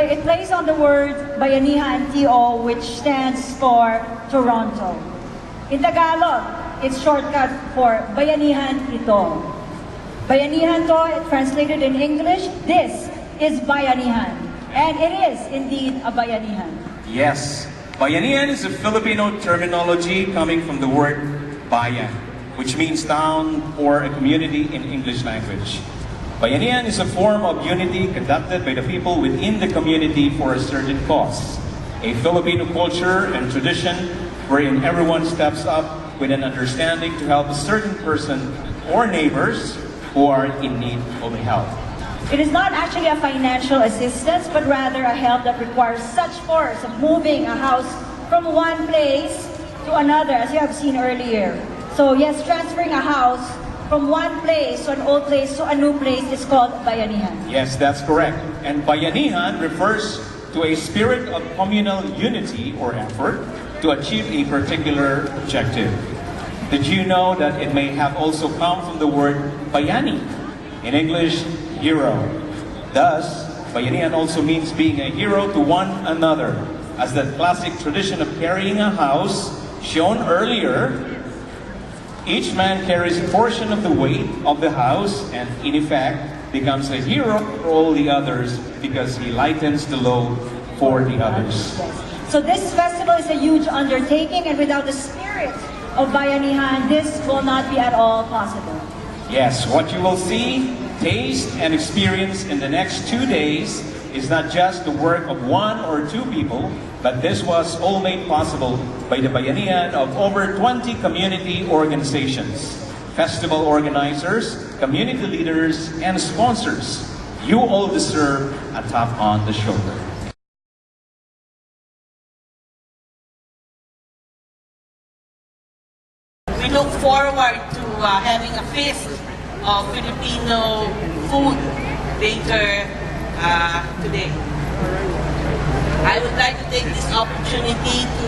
It plays on the word bayanihan, TO, which stands for Toronto. In Tagalog, it's shortcut for bayanihan ito. Bayanihan to, translated in English, this is bayanihan. And it is indeed a bayanihan. Yes, bayanihan is a Filipino terminology coming from the word bayan, which means town or a community in English language. Bayanihan is a form of unity conducted by the people within the community for a certain cause. A Filipino culture and tradition wherein everyone steps up with an understanding to help a certain person or neighbors who are in need of help. It is not actually a financial assistance, but rather a help that requires such force of moving a house from one place to another, as you have seen earlier. So yes, transferring a house from one place, to an old place, to a new place is called bayanihan. Yes, that's correct. And bayanihan refers to a spirit of communal unity or effort to achieve a particular objective. Did you know that it may have also come from the word bayani, in English, hero? Thus, bayanihan also means being a hero to one another, as the classic tradition of carrying a house shown earlier. Each man carries a portion of the weight of the house and, in effect, becomes a hero for all the others because he lightens the load for the others. So this festival is a huge undertaking, and without the spirit of bayanihan, this will not be at all possible. Yes, what you will see, taste, and experience in the next 2 days is not just the work of one or two people, but this was all made possible by the bayanihan of over 20 community organizations, festival organizers, community leaders, and sponsors. You all deserve a tap on the shoulder. We look forward to having a feast of Filipino food later today. I would like to take this opportunity to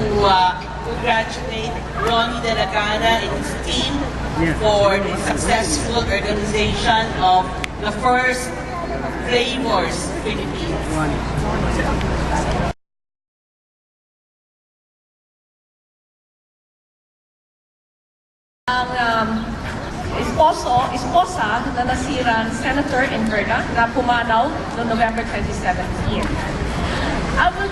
congratulate Ronnie De La Gana and his team for the successful organization of the first Flavours Philippines. Ang esposa na nasirang Senator Enverga na pumanaw noong November 2017.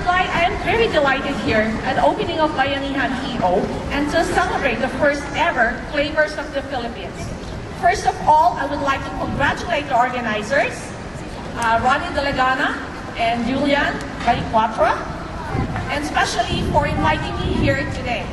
I am very delighted here at the opening of Bayanihan EO and to celebrate the first ever Flavours of the Philippines. First of all, I would like to congratulate the organizers, Ronnie De La Gana and Julian Baricuatra, and especially for inviting me here today.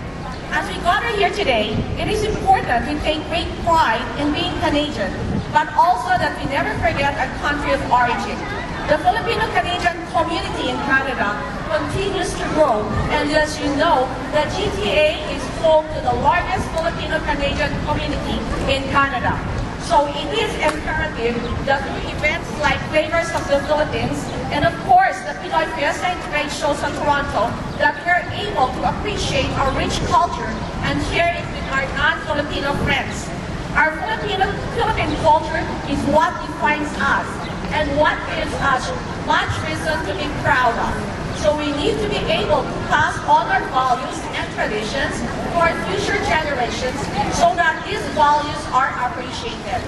As we gather here today, it is important we take great pride in being Canadian, but also that we never forget our country of origin. The Filipino-Canadian community in Canada continues to grow, and as you know, the GTA is home to the largest Filipino-Canadian community in Canada. So it is imperative that through events like Flavours of the Philippines, and of course the Pinoy Fiesta and Trade shows in Toronto, that we're able to appreciate our rich culture and share it with our non-Filipino friends. Our Philippine culture is what defines us and what gives us much reason to be proud of. So we need to be able to pass on our values and traditions to our future generations so that these values are appreciated,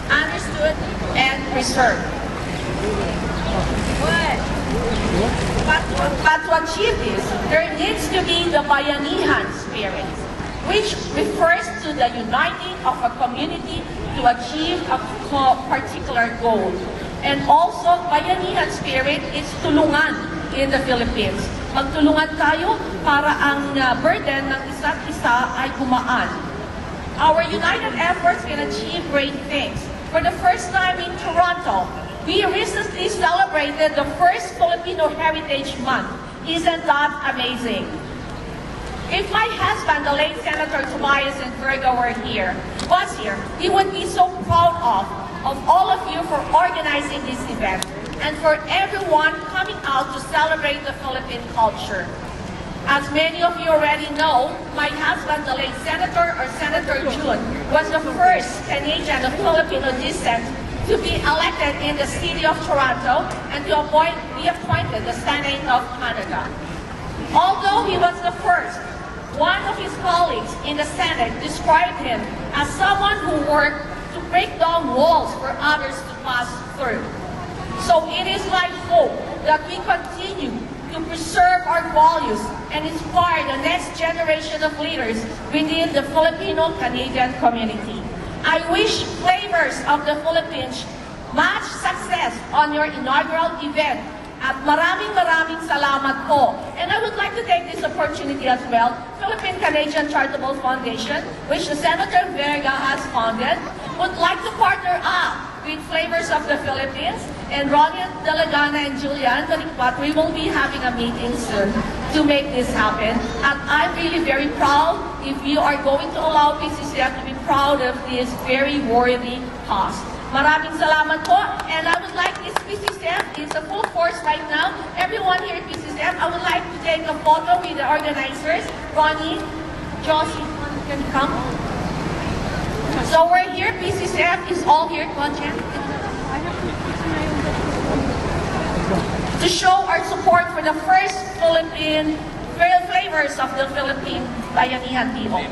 understood, and preserved. But to achieve this, there needs to be the bayanihan spirit, which refers to the uniting of a community to achieve a particular goal. And also, bayanihan spirit is tulungan in the Philippines. Magtulungan tayo para ang burden ng isa't isa ay gumaan. Our united efforts can achieve great things. For the first time in Toronto, we recently celebrated the first Filipino Heritage Month. Isn't that amazing? If my husband, the late Senator Tobias and Virgo was here, he would be so proud of all of you for organizing this event and for everyone coming out to celebrate the Philippine culture. As many of you already know, my husband, the late Senator or Senator June, was the first Canadian of Filipino descent to be elected in the city of Toronto and to be appointed the Senate of Canada. Although he was the first, one of his colleagues in the Senate described him as someone who worked to break down walls for others to pass through. So it is my hope that we continue to preserve our values and inspire the next generation of leaders within the Filipino-Canadian community. I wish Flavours of the Philippines much success on your inaugural event. At maraming salamat po. And I would like to take this opportunity as well, Philippine-Canadian Charitable Foundation, which the Senator Verga has founded, would like to partner up with Flavours of the Philippines and Ronnie Delegana and Julian But we will be having a meeting soon to make this happen. And I'm really very proud if you are going to allow PCCF to be proud of this very worthy cause. Maraming salamat po. And I would like this PCCF is a full force right now. Everyone here at PCCF, I would like to take a photo with the organizers. Ronnie, Josie, can you come? So we're here, PCCF is all here, to show our support for the first Philippine Flavours of the Philippine Bayanihan Tio.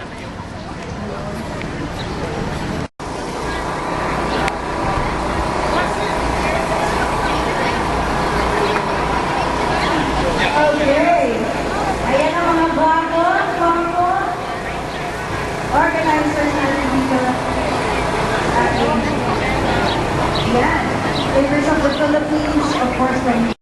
Okay. Ayan ang mga bago, organizers natin dito. Yan. Flavours of the Philippines, of course, from